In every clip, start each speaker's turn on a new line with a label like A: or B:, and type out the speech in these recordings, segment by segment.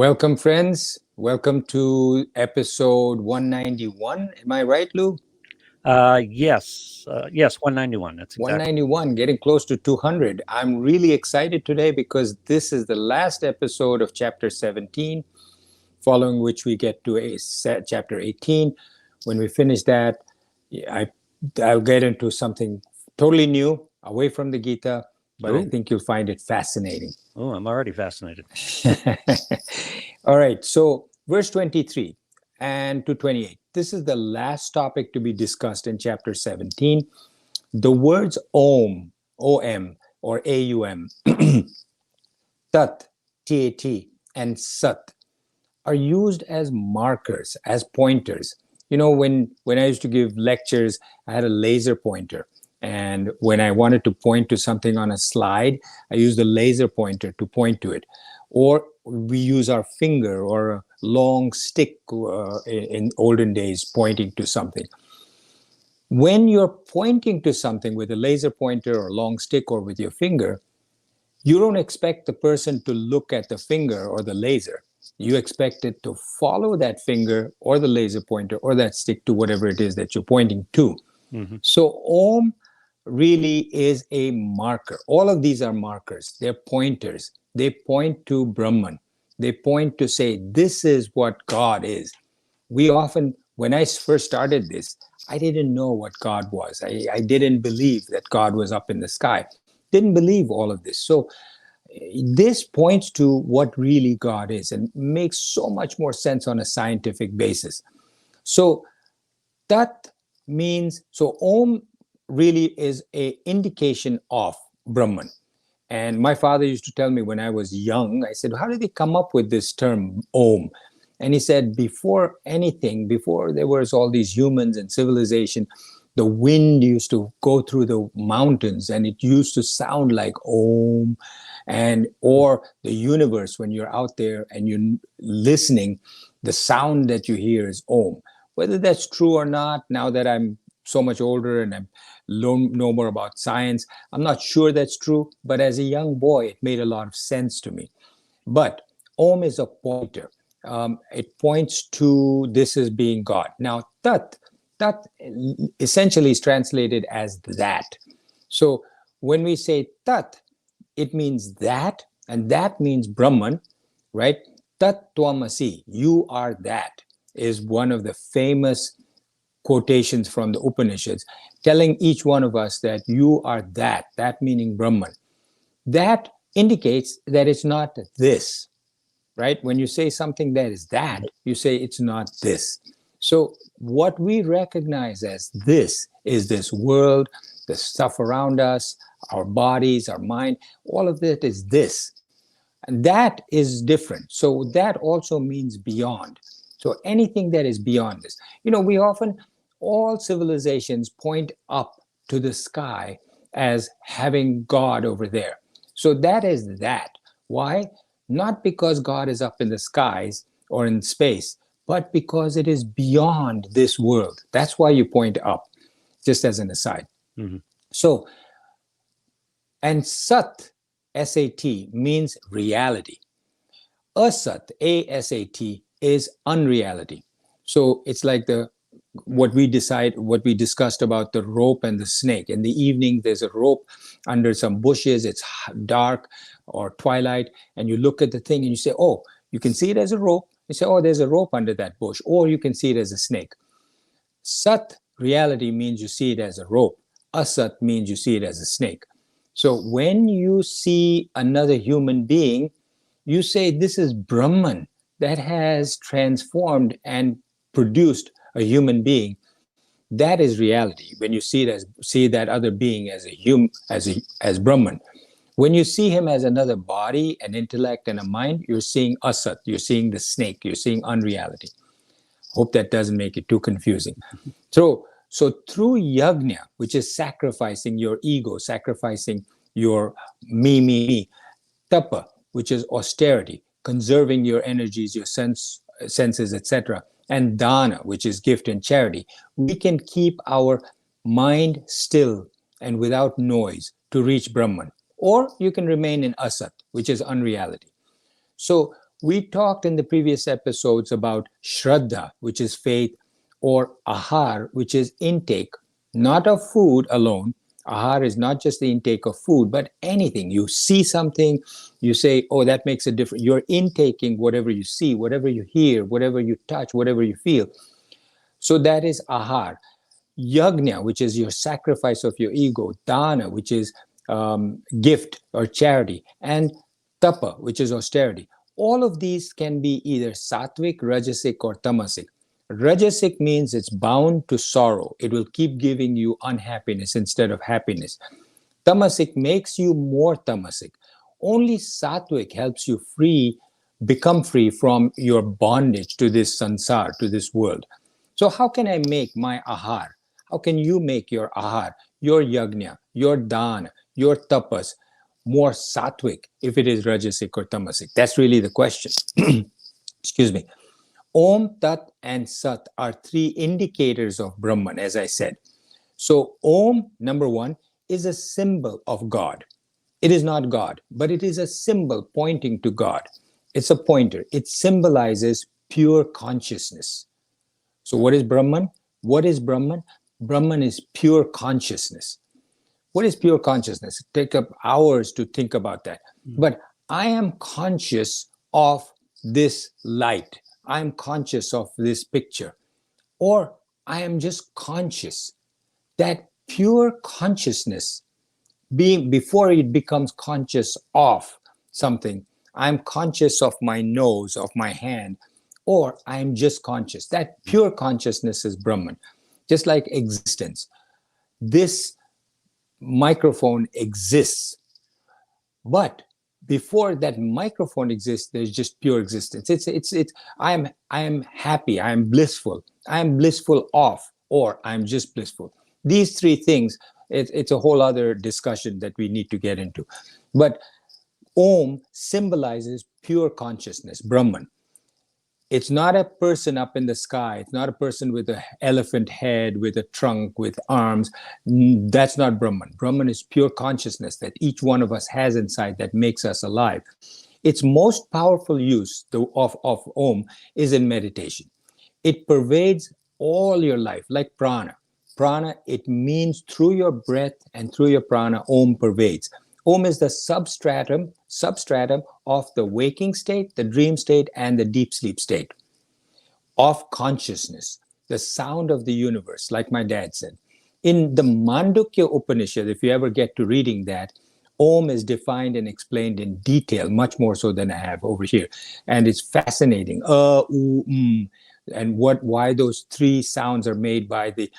A: Welcome, friends. Welcome to episode 191. Am I right, Lou?
B: Yes, 191. That's exactly.
A: 191, getting close to 200. I'm really excited today because this is the last episode of chapter 17, following which we get to chapter 18. When we finish that, I, I'll get into something totally new, away from the Gita, but I
B: Ooh,
A: think you'll find it fascinating.
B: I'm already fascinated.
A: All right, so verse 23 and to 28. This is the last topic to be discussed in chapter 17. The words Om, O-M, or A-U-M, Tat, T-A-T, and Sat are used as markers, as pointers. You know, when I used to give lectures, I had a laser pointer. And when I wanted to point to something on a slide, I used the laser pointer to point to it. Or we use our finger or a long stick in olden days pointing to something. When you're pointing to something with a laser pointer or long stick or with your finger, you don't expect the person to look at the finger or the laser. You expect it to follow that finger or the laser pointer or that stick to whatever it is that you're pointing to.
B: Mm-hmm.
A: So Om really is a marker. All of these are markers. They're pointers. They point to Brahman. They point to say, this is what God is. We often, when I first started this, I didn't know what God was. I didn't believe that God was up in the sky. Didn't believe all of this. So this points to what really God is and makes so much more sense on a scientific basis. So Tat means, so Om really is a indication of Brahman. And my father used to tell me when I was young, I said, how did they come up with this term Om? And he said, before anything, before there was all these humans and civilization, the wind used to go through the mountains and it used to sound like Om. And or the universe, when you're out there and you're listening, the sound that you hear is Om. Whether that's true or not, now that I'm so much older and I know more about science, I'm not sure that's true. But as a young boy, it made a lot of sense to me. But Om is a pointer. It points to this as being God. Now, Tat essentially is translated as that. So when we say Tat, it means that, and that means Brahman, right? Tat Twamasi, you are that, is one of the famous quotations from the Upanishads, telling each one of us that you are that meaning Brahman. That indicates that it's not this, right? When you say something that is that, you say it's not this. So what we recognize as this is this world, the stuff around us, our bodies, our mind, all of that is this. And that is different. So that also means beyond. So anything that is beyond this. You know, we often, all civilizations point up to the sky as having God over there. So that is that. Why? Not because God is up in the skies or in space, but because it is beyond this world. That's why you point up, just as an aside.
B: Mm-hmm.
A: So, and Sat, S-A-T, means reality. Asat, A-S-A-T, is unreality. So it's like what we discussed about the rope and the snake. In the evening, there's a rope under some bushes. It's dark or twilight, and you look at the thing and you say, oh, you can see it as a rope. You say, oh, there's a rope under that bush, or you can see it as a snake. Sat, reality, means you see it as a rope. Asat means you see it as a snake. So when you see another human being, you say this is Brahman that has transformed and produced a human being. That is reality. When you see that other being as a human, as Brahman. When you see him as another body, an intellect, and a mind, you're seeing Asat. You're seeing the snake. You're seeing unreality. Hope that doesn't make it too confusing. So through yajna, which is sacrificing your ego, sacrificing your me, tapa, which is austerity, conserving your energies, your senses, etc., and dana, which is gift and charity, we can keep our mind still and without noise to reach Brahman. Or you can remain in asat, which is unreality. So We talked in the previous episodes about Shraddha, which is faith, or Ahar, which is intake, not of food alone. Ahar is not just the intake of food, but anything. You see something, you say, oh, that makes a difference. You're intaking whatever you see, whatever you hear, whatever you touch, whatever you feel. So that is Ahar. Yajna, which is your sacrifice of your ego. Dana, which is gift or charity. And Tapa, which is austerity. All of these can be either sattvic, rajasic, or tamasic. Rajasic means it's bound to sorrow. It will keep giving you unhappiness instead of happiness. Tamasic makes you more tamasic. Only sattvic helps you become free from your bondage to this sansar, to this world. So how can I make my ahar? How can you make your ahar, your yajna, your dana, your tapas more sattvic if it is rajasic or tamasic? That's really the question. Excuse me. Om, Tat, and Sat are three indicators of Brahman, as I said. So Om, number one, is a symbol of God. It is not God, but it is a symbol pointing to God. It's a pointer. It symbolizes pure consciousness. So what is Brahman? What is Brahman? Brahman is pure consciousness. What is pure consciousness? Take up hours to think about that. But I am conscious of this light. I'm conscious of this picture. Or I am just conscious. That pure consciousness, being before it becomes conscious of something, I'm conscious of my nose, of my hand, or I'm just conscious. That pure consciousness is Brahman. Just like existence. This microphone exists, but before that microphone exists, there's just pure existence. I am happy, I am blissful of, or I'm just blissful. These three things, it's a whole other discussion that we need to get into. But Om symbolizes pure consciousness, Brahman. It's not a person up in the sky. It's not a person with an elephant head, with a trunk, with arms. That's not Brahman. Brahman is pure consciousness that each one of us has inside that makes us alive. Its most powerful use of Om is in meditation. It pervades all your life, like prana. Prana, it means through your breath and through your prana, Om pervades. Om is the substratum of the waking state, the dream state, and the deep sleep state of consciousness, the sound of the universe, like my dad said. In the Mandukya Upanishad, if you ever get to reading that, Om is defined and explained in detail, much more so than I have over here. And it's fascinating. And why those three sounds are made by the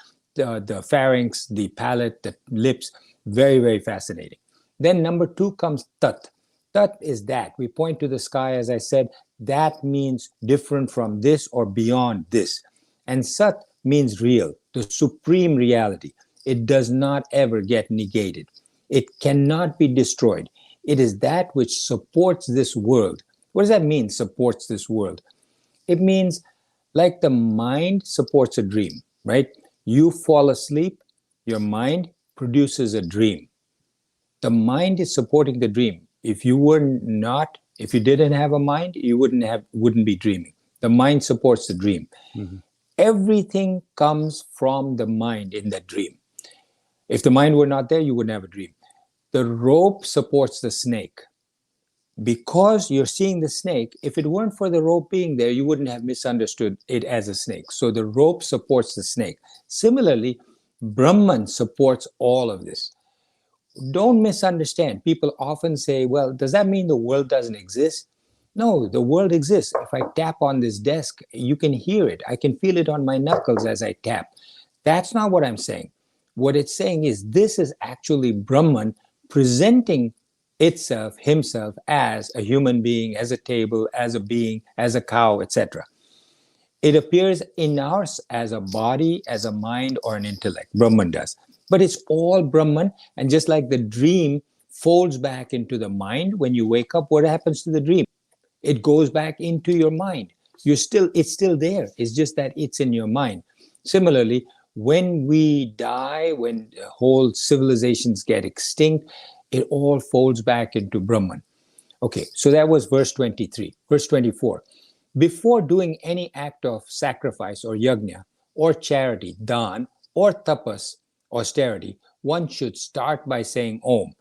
A: pharynx, the palate, the lips. Very, very fascinating. Then number two comes Tat. Tat is that. We point to the sky, as I said. That means different from this or beyond this. And Sat means real, the supreme reality. It does not ever get negated. It cannot be destroyed. It is that which supports this world. What does that mean, supports this world? It means like the mind supports a dream, right? You fall asleep, your mind produces a dream. The mind is supporting the dream. If you didn't have a mind, you wouldn't be dreaming. The mind supports the dream. Mm-hmm. Everything comes from the mind in that dream. If the mind were not there, you wouldn't have a dream. The rope supports the snake. Because you're seeing the snake, if it weren't for the rope being there, you wouldn't have misunderstood it as a snake. So the rope supports the snake. Similarly, Brahman supports all of this. Don't misunderstand. People often say, well, does that mean the world doesn't exist? No, the world exists. If I tap on this desk, you can hear it. I can feel it on my knuckles as I tap. That's not what I'm saying. What it's saying is this is actually Brahman presenting himself as a human being, as a table, as a being, as a cow, etc. It appears in ours as a body, as a mind, or an intellect. Brahman does. But it's all Brahman. And just like the dream folds back into the mind, when you wake up, what happens to the dream? It goes back into your mind. It's still there. It's just that it's in your mind. Similarly, when we die, when whole civilizations get extinct, it all folds back into Brahman. Okay, so that was verse 23. Verse 24. Before doing any act of sacrifice or yajna or charity, dan or tapas, austerity, one should start by saying Om.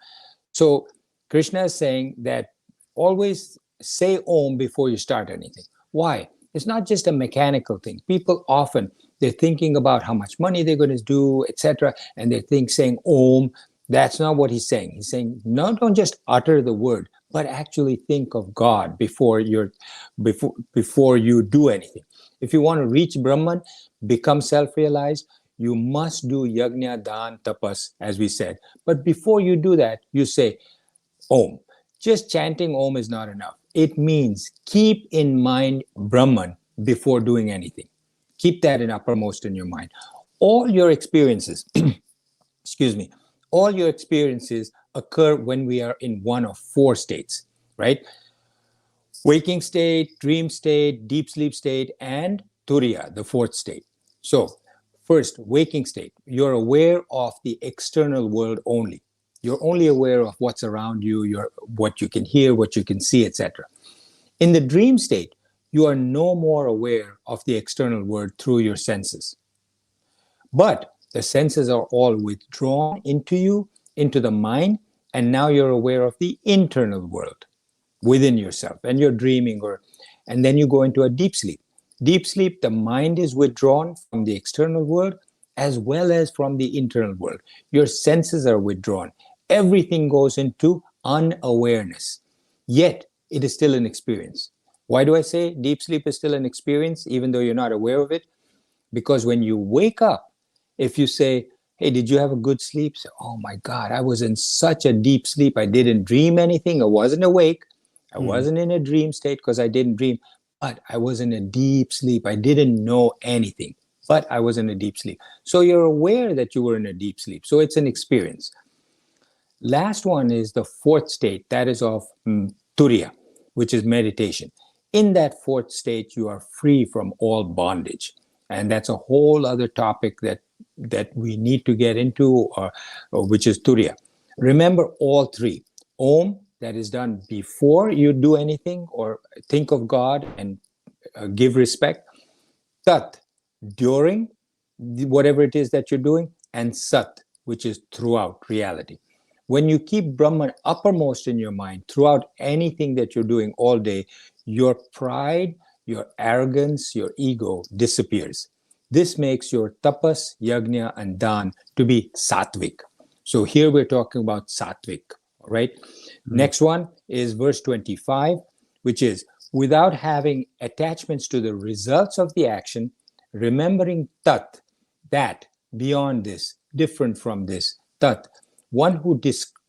A: So Krishna is saying that always say Om before you start anything. Why? It's not just a mechanical thing. People often, they're thinking about how much money they're going to do, etc., and they think saying Om. That's not what he's saying. He's saying no, don't just utter the word, but actually think of God before you do anything. If you want to reach Brahman, become self-realized, you must do yajna, dan, tapas, as we said. But before you do that, you say Om. Just chanting Om is not enough. It means keep in mind Brahman before doing anything. Keep that in uppermost in your mind. All your experiences, excuse me, all your experiences occur when we are in one of four states, right? Waking state, dream state, deep sleep state, and turiya, the fourth state. So, first, waking state, you're aware of the external world only. You're only aware of what's around you, what you can hear, what you can see, etc. In the dream state, you are no more aware of the external world through your senses. But the senses are all withdrawn into you, into the mind, and now you're aware of the internal world within yourself, and you're dreaming, and then you go into a deep sleep. Deep sleep, the mind is withdrawn from the external world as well as from the internal world. Your senses are withdrawn. Everything goes into unawareness. Yet it is still an experience. Why do I say deep sleep is still an experience even though you're not aware of it? Because when you wake up, if you say, hey, did you have a good sleep? Say, oh my God, I was in such a deep sleep. I didn't dream anything. I wasn't awake. I wasn't in a dream state because I didn't dream, but I was in a deep sleep. I didn't know anything, but I was in a deep sleep. So you're aware that you were in a deep sleep. So it's an experience. Last one is the fourth state, that is of turiya, which is meditation. In that fourth state, you are free from all bondage. And that's a whole other topic that we need to get into, which is turiya. Remember all three. Om, that is done before you do anything or think of God and give respect. Tat, during whatever it is that you're doing. And Sat, which is throughout reality. When you keep Brahman uppermost in your mind throughout anything that you're doing all day, your pride, your arrogance, your ego disappears. This makes your tapas, yajna, and dan to be sattvic. So here we're talking about sattvic, right? Next one is verse 25, which is without having attachments to the results of the action, remembering tat, that, beyond this, different from this, tat, one who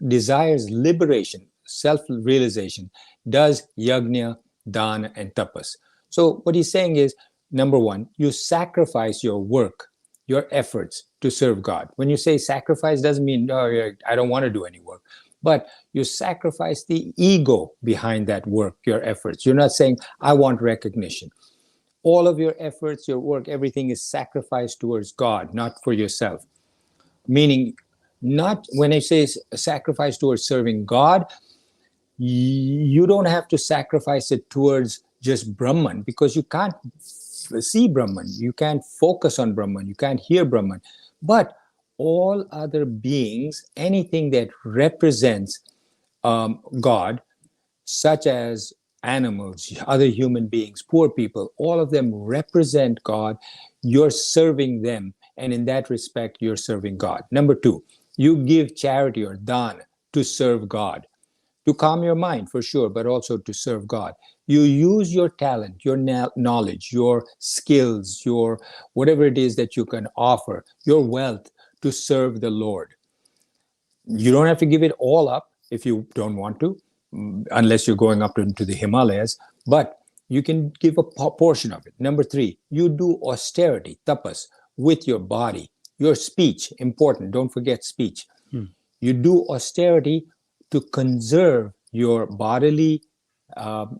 A: desires liberation, self-realization, does yajna, dana, and tapas. So what he's saying is, number one, you sacrifice your work, your efforts to serve God. When you say sacrifice, doesn't mean, oh, I don't want to do any work. But you sacrifice the ego behind that work, your efforts. You're not saying, I want recognition. All of your efforts, your work, everything is sacrificed towards God, not for yourself. Meaning, not when I say sacrifice towards serving God, you don't have to sacrifice it towards just Brahman because you can't see Brahman, you can't focus on Brahman, you can't hear Brahman. But all other beings, anything that represents God, such as animals, other human beings, poor people, all of them represent God. You're serving them. And in that respect, you're serving God. Number two, you give charity or dana to serve God, to calm your mind for sure, but also to serve God. You use your talent, your knowledge, your skills, your whatever it is that you can offer, your wealth to serve the Lord. You don't have to give it all up if you don't want to, unless you're going up into the Himalayas, but you can give a portion of it. Number three, you do austerity, tapas, with your body, your speech, important, don't forget speech. You do austerity to conserve your bodily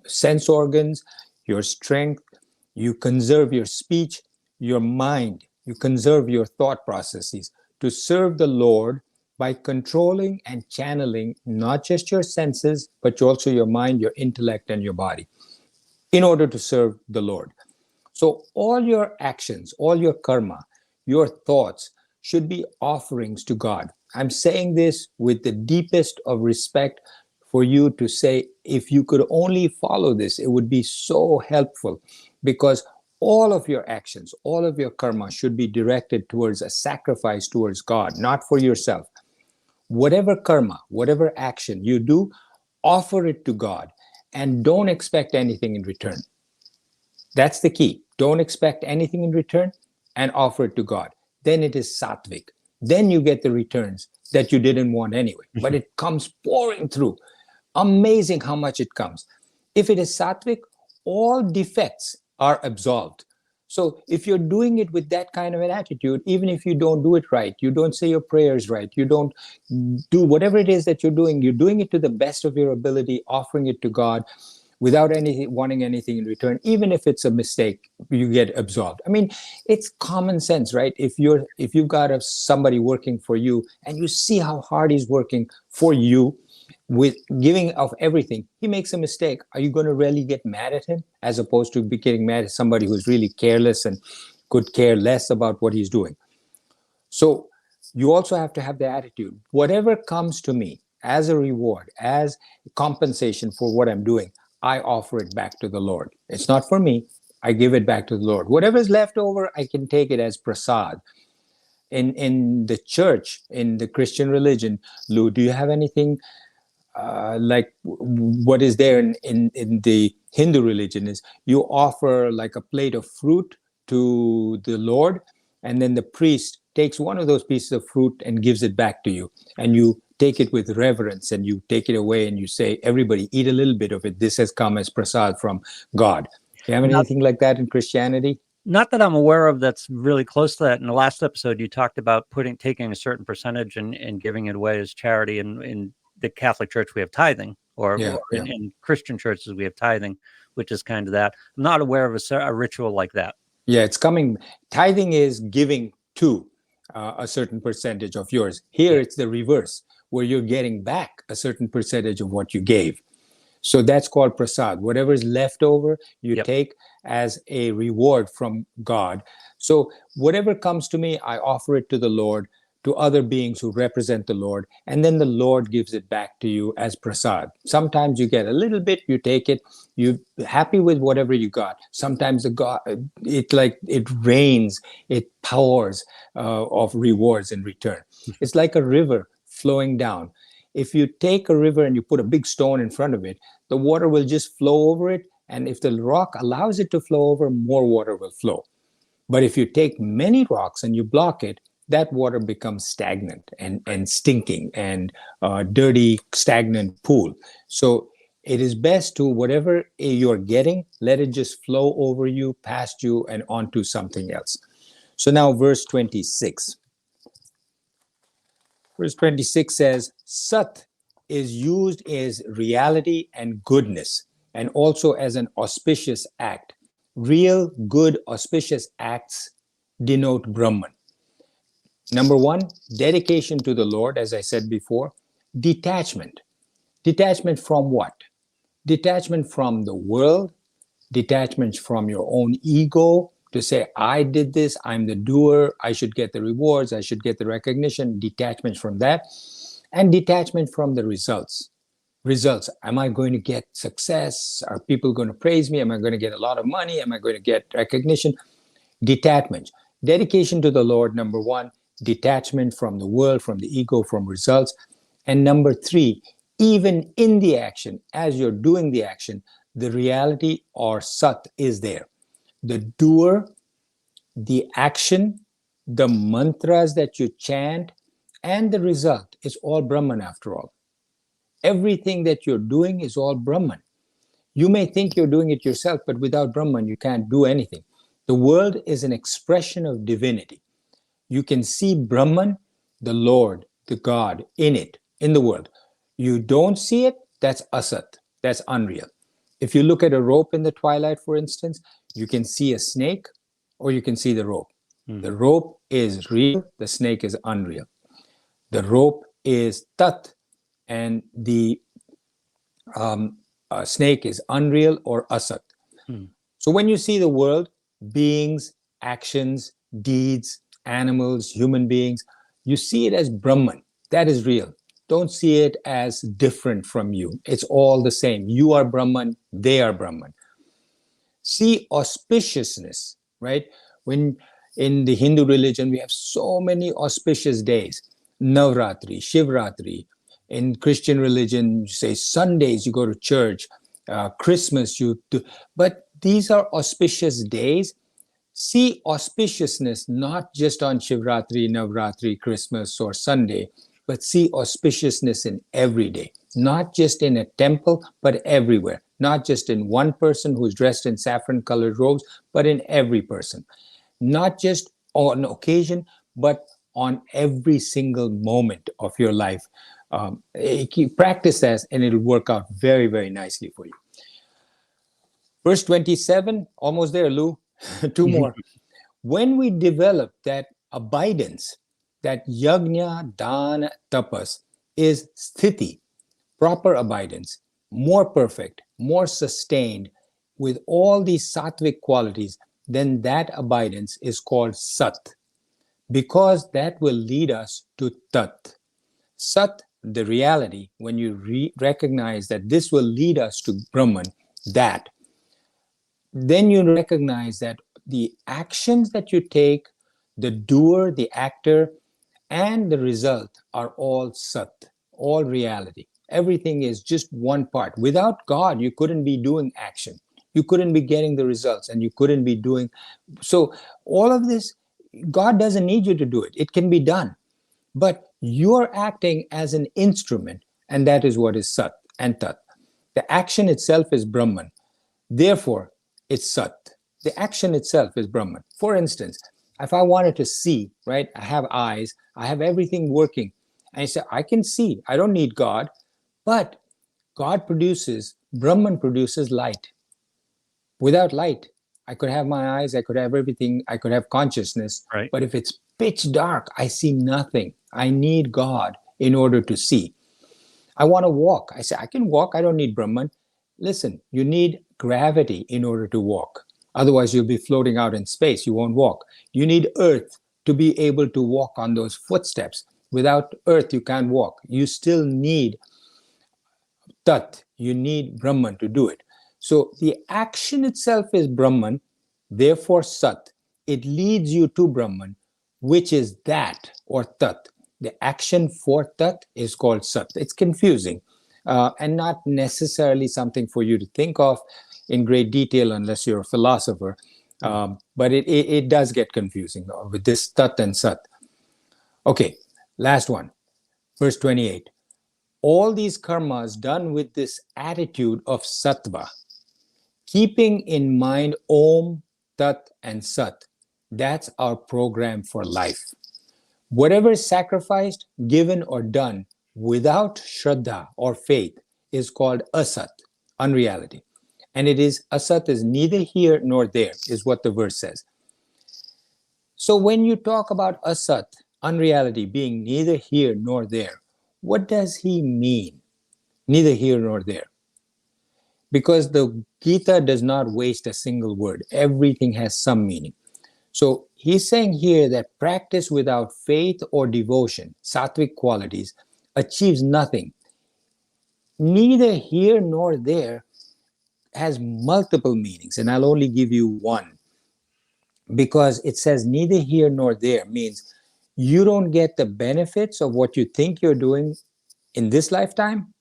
A: sense organs, your strength, you conserve your speech, your mind, you conserve your thought processes to serve the Lord by controlling and channeling not just your senses, but also your mind, your intellect, and your body in order to serve the Lord. So all your actions, all your karma, your thoughts should be offerings to God. I'm saying this with the deepest of respect for you to say, if you could only follow this, it would be so helpful, because all of your actions, all of your karma should be directed towards a sacrifice towards God, not for yourself. Whatever karma, whatever action you do, offer it to God and don't expect anything in return. That's the key. Don't expect anything in return and offer it to God. Then it is sattvic. Then you get the returns that you didn't want anyway, but it comes pouring through. Amazing how much it comes. If it is sattvic, all defects are absolved. So if you're doing it with that kind of an attitude, even if you don't do it right, you don't say your prayers right, you don't do whatever it is that you're doing it to the best of your ability, offering it to God without wanting anything in return. Even if it's a mistake, you get absolved. I mean, it's common sense, right? If you've got somebody working for you and you see how hard he's working for you with giving of everything, he makes a mistake, are you going to really get mad at him, as opposed to be getting mad at somebody who's really careless and could care less about what he's doing? So you also have to have the attitude, whatever comes to me as a reward, as compensation for what I'm doing, I offer it back to the Lord. It's not for me. I give it back to the Lord. Whatever's left over, I can take it as prasad. In the church, in the Christian religion, Lou, do you have anything like what is there in the Hindu religion is you offer like a plate of fruit to the Lord, and then the priest takes one of those pieces of fruit and gives it back to you, and you take it with reverence and you take it away and you say, everybody eat a little bit of it. This has come as prasad from God. Do you have anything like that in Christianity?
B: Not that I'm aware of that's really close to that. In the last episode, you talked about taking a certain percentage and giving it away as charity. And in the Catholic Church, we have tithing, or in Christian churches, we have tithing, which is kind of that. I'm not aware of a ritual like that.
A: Yeah, it's coming. Tithing is giving to a certain percentage of yours. Here, it's the reverse, where you're getting back a certain percentage of what you gave. So that's called prasad. Whatever is left over, you take as a reward from God. So whatever comes to me, I offer it to the Lord, to other beings who represent the Lord, and then the Lord gives it back to you as prasad. Sometimes you get a little bit, you take it, you're happy with whatever you got. Sometimes it rains, it pours of rewards in return. It's like a river flowing down. If you take a river and you put a big stone in front of it, the water will just flow over it. And if the rock allows it to flow over, more water will flow. But if you take many rocks and you block it, that water becomes stagnant and stinking and dirty, stagnant pool. So it is best to, whatever you're getting, let it just flow over you, past you, and onto something else. So now verse 26. Verse 26 says, Sat is used as reality and goodness, and also as an auspicious act. Real, good, auspicious acts denote Brahman. Number one, dedication to the Lord, as I said before. Detachment. Detachment from what? Detachment from the world, detachment from your own ego, to say, I did this, I'm the doer, I should get the rewards, I should get the recognition, detachment from that, and detachment from the results. Results. Am I going to get success? Are people going to praise me? Am I going to get a lot of money? Am I going to get recognition? Detachment. Dedication to the Lord, number one. Detachment from the world, from the ego, from results. And number three, even in the action, as you're doing the action, the reality or sat is there. The doer, the action, the mantras that you chant, and the result is all Brahman after all. Everything that you're doing is all Brahman. You may think you're doing it yourself, but without Brahman, you can't do anything. The world is an expression of divinity. You can see Brahman, the Lord, the God, in it, in the world. You don't see it, that's asat, that's unreal. If you look at a rope in the twilight, for instance, you can see a snake or you can see the rope. The rope is real, the snake is unreal. The rope is tat, and the snake is unreal or asat. So when you see the world, beings, actions, deeds, animals, human beings, you see it as Brahman. That is real. Don't see it as different from you. It's all the same. You are Brahman, they are Brahman. See auspiciousness, right? When in the Hindu religion, we have so many auspicious days. Navratri, Shivratri. In Christian religion, you say Sundays, you go to church. Christmas, you do. But these are auspicious days. See auspiciousness not just on Shivratri, Navratri, Christmas, or Sunday, but see auspiciousness in every day, not just in a temple, but everywhere. Not just in one person who's dressed in saffron-colored robes, but in every person. Not just on occasion, but on every single moment of your life. Practice that, and it'll work out very, very nicely for you. Verse 27, almost there, Lou. Two more. When we develop that abidance, that yajna, dana, tapas is sthiti, proper abidance, more perfect, more sustained with all these sattvic qualities, then that abidance is called sat, because that will lead us to tat. Sat, the reality, when you recognize that this will lead us to Brahman, that, then you recognize that the actions that you take, the doer, the actor, and the result are all sat, all reality. Everything is just one part. Without God, you couldn't be doing action. You couldn't be getting the results, and you couldn't be doing. So all of this, God doesn't need you to do it. It can be done. But you're acting as an instrument, and that is what is sat and tat. The action itself is Brahman. Therefore, it's sat. The action itself is Brahman. For instance, if I wanted to see, right, I have eyes, I have everything working. And I say, I can see, I don't need God. But God produces, Brahman produces light. Without light, I could have my eyes, I could have everything, I could have consciousness.
B: Right.
A: But if it's pitch dark, I see nothing. I need God in order to see. I want to walk. I say, I can walk, I don't need Brahman. Listen, you need gravity in order to walk. Otherwise, you'll be floating out in space. You won't walk. You need earth to be able to walk on those footsteps. Without earth, you can't walk. You still need tat. You need Brahman to do it. So the action itself is Brahman, therefore sat. It leads you to Brahman, which is that, or tat. The action for tat is called sat. It's confusing and not necessarily something for you to think of in great detail unless you're a philosopher. But it does get confusing with this tat and sat. Okay, last one, verse 28. All these karmas done with this attitude of sattva, keeping in mind Om, Tat, and Sat, that's our program for life. Whatever is sacrificed, given, or done without Shraddha or faith is called asat, unreality. And it is, asat is neither here nor there, is what the verse says. So when you talk about asat, unreality, being neither here nor there, what does he mean? Neither here nor there. Because the Gita does not waste a single word. Everything has some meaning. So he's saying here that practice without faith or devotion, sattvic qualities, achieves nothing. Neither here nor there has multiple meanings, and I'll only give you one. Because it says neither here nor there means you don't get the benefits of what you think you're doing in this lifetime,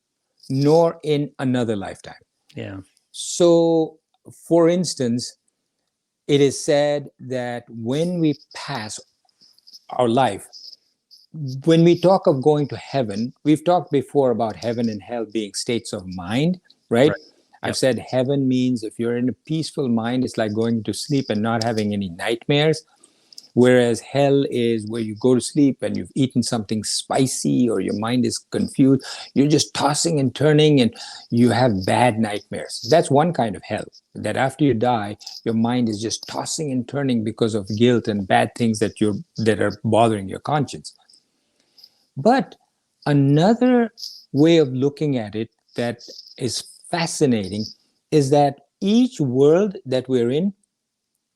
A: nor in another lifetime.
B: Yeah.
A: So, for instance, it is said that when we pass our life, when we talk of going to heaven, we've talked before about heaven and hell being states of mind, right? I've said heaven means if you're in a peaceful mind, it's like going to sleep and not having any nightmares. Whereas hell is where you go to sleep and you've eaten something spicy or your mind is confused. You're just tossing and turning and you have bad nightmares. That's one kind of hell, that after you die, your mind is just tossing and turning because of guilt and bad things that are bothering your conscience. But Another way of looking at it that is fascinating is that each world that we're in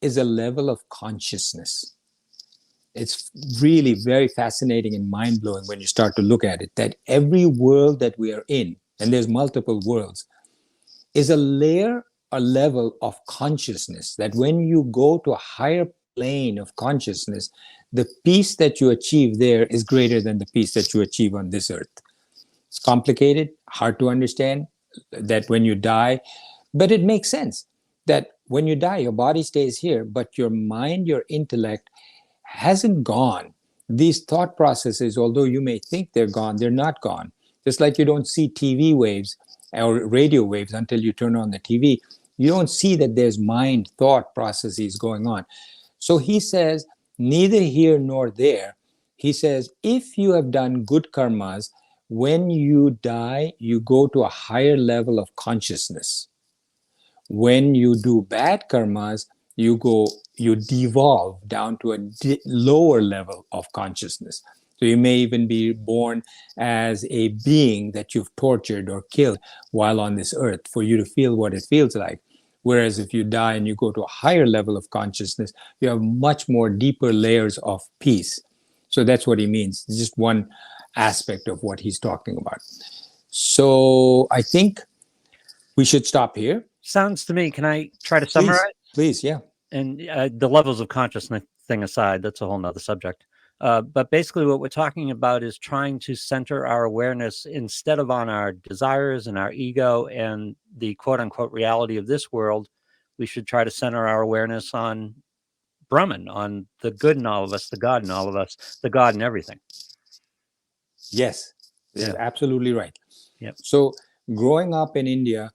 A: is a level of consciousness. It's really very fascinating and mind-blowing when you start to look at it, that every world that we are in, and there's multiple worlds, is a layer, a level of consciousness, that when you go to a higher plane of consciousness, the peace that you achieve there is greater than the peace that you achieve on this earth. It's complicated, hard to understand, that when you die, but it makes sense that when you die, your body stays here, but your mind, your intellect hasn't gone. These thought processes, although you may think they're gone, they're not gone. Just like you don't see TV waves or radio waves until you turn on the TV, you don't see that there's mind thought processes going on. So he says, neither here nor there. He says, if you have done good karmas, when you die, you go to a higher level of consciousness. When you do bad karmas, you devolve down to a lower level of consciousness. So you may even be born as a being that you've tortured or killed while on this earth for you to feel what it feels like. Whereas if you die and you go to a higher level of consciousness, you have much more deeper layers of peace. So that's what he means. It's just one aspect of what he's talking about. So I think we should stop here.
B: Sounds to me. Can I try to
A: Please,
B: summarize?
A: please, yeah.
B: And the levels of consciousness thing aside, that's a whole nother subject. But basically what we're talking about is trying to center our awareness instead of on our desires and our ego and the quote unquote reality of this world. We should try to center our awareness on Brahman, on the good in all of us, the God in all of us, the God in everything.
A: Yes, yeah. Absolutely right.
B: Yep.
A: So growing up in India,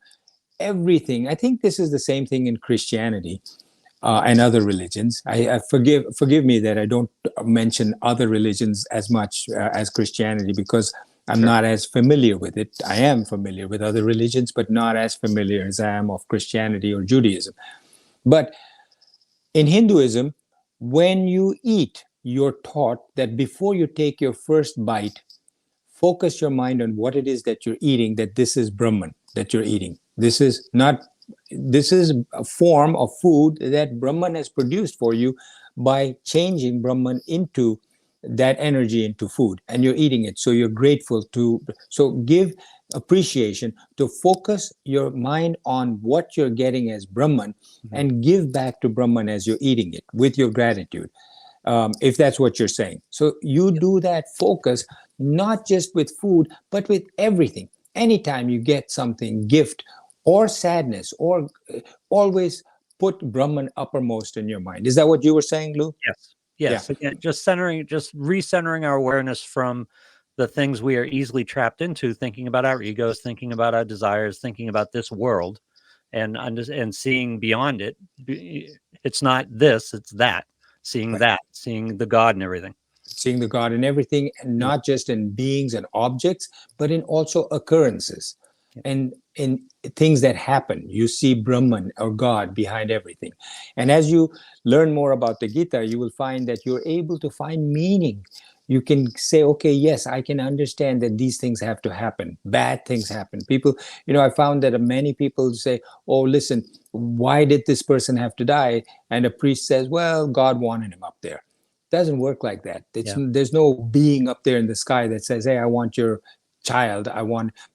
A: everything, I think this is the same thing in Christianity and other religions. I forgive me that I don't mention other religions as much as Christianity, because I'm not as familiar with it. I am familiar with other religions, but not as familiar as I am of Christianity or Judaism. But in Hinduism, when you eat, you're taught that before you take your first bite, focus your mind on what it is that you're eating, that this is Brahman that you're eating. This is a form of food that Brahman has produced for you by changing Brahman into that energy into food, and you're eating it. So you're grateful to, so give appreciation, to focus your mind on what you're getting as Brahman, and give back to Brahman as you're eating it with your gratitude. If that's what you're saying. So you do that focus, not just with food, but with everything. Anytime you get something, gift or sadness, or always put Brahman uppermost in your mind. Is that what you were saying, Lou?
B: Yes. Yes. Yeah. Again, just recentering our awareness from the things we are easily trapped into, thinking about our egos, thinking about our desires, thinking about this world, and seeing beyond it. It's not this, it's that. Seeing that, seeing the God and everything.
A: Seeing the God in everything, and not just in beings and objects, but in also occurrences and in things that happen. You see Brahman or God behind everything. And as you learn more about the Gita, you will find that you're able to find meaning. You can say, okay, yes, I can understand that these things have to happen. Bad things happen. People, I found that many people say, oh, listen, why did this person have to die? And a priest says, well, God wanted him up there. Doesn't work like that. There's no being up there in the sky that says, hey, I want your child.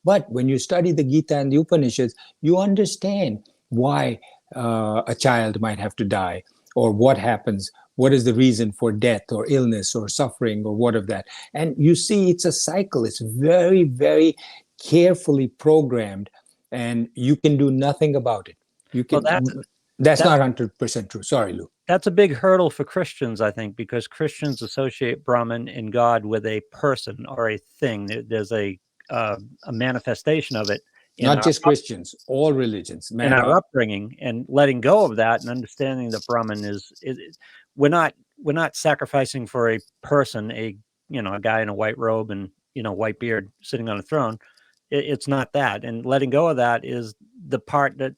A: But when you study the Gita and the Upanishads, you understand why a child might have to die, or what happens, what is the reason for death or illness or suffering or what of that. And you see, it's a cycle. It's very, very carefully programmed, and you can do nothing about it. You can. Well, that's not 100% true. Sorry, Lou.
B: That's a big hurdle for Christians, I think, because Christians associate Brahman and God with a person or a thing. There's a manifestation of it.
A: Not just Christians, all religions.
B: In our upbringing, and letting go of that and understanding that Brahman is we're not sacrificing for a person, a guy in a white robe and white beard sitting on a throne. It's not that. And letting go of that is the part that,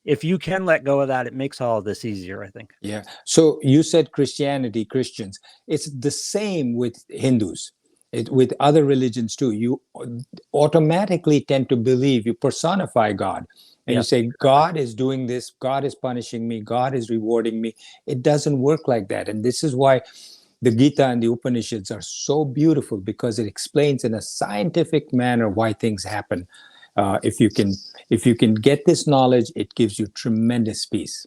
B: if you can let go of that, it makes all of this easier, I think.
A: Yeah. So you said Christians. It's the same with Hindus. With other religions too, you automatically tend to believe, you personify God, and you
B: Yes,
A: say, God is doing this, God is punishing me, God is rewarding me. It doesn't work like that. And this is why the Gita and the Upanishads are so beautiful, because it explains in a scientific manner why things happen. If you can get this knowledge, it gives you tremendous peace.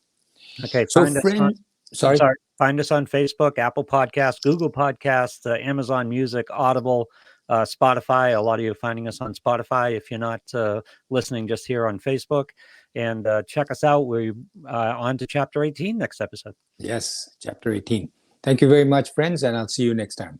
B: Okay,
A: So, friend,
B: I'm
A: sorry.
B: sorry. Find us on Facebook, Apple Podcasts, Google Podcasts, Amazon Music, Audible, Spotify. A lot of you are finding us on Spotify. If you're not listening just here on Facebook, and check us out. We're on to Chapter 18 next episode.
A: Yes, chapter 18. Thank you very much, friends, and I'll see you next time.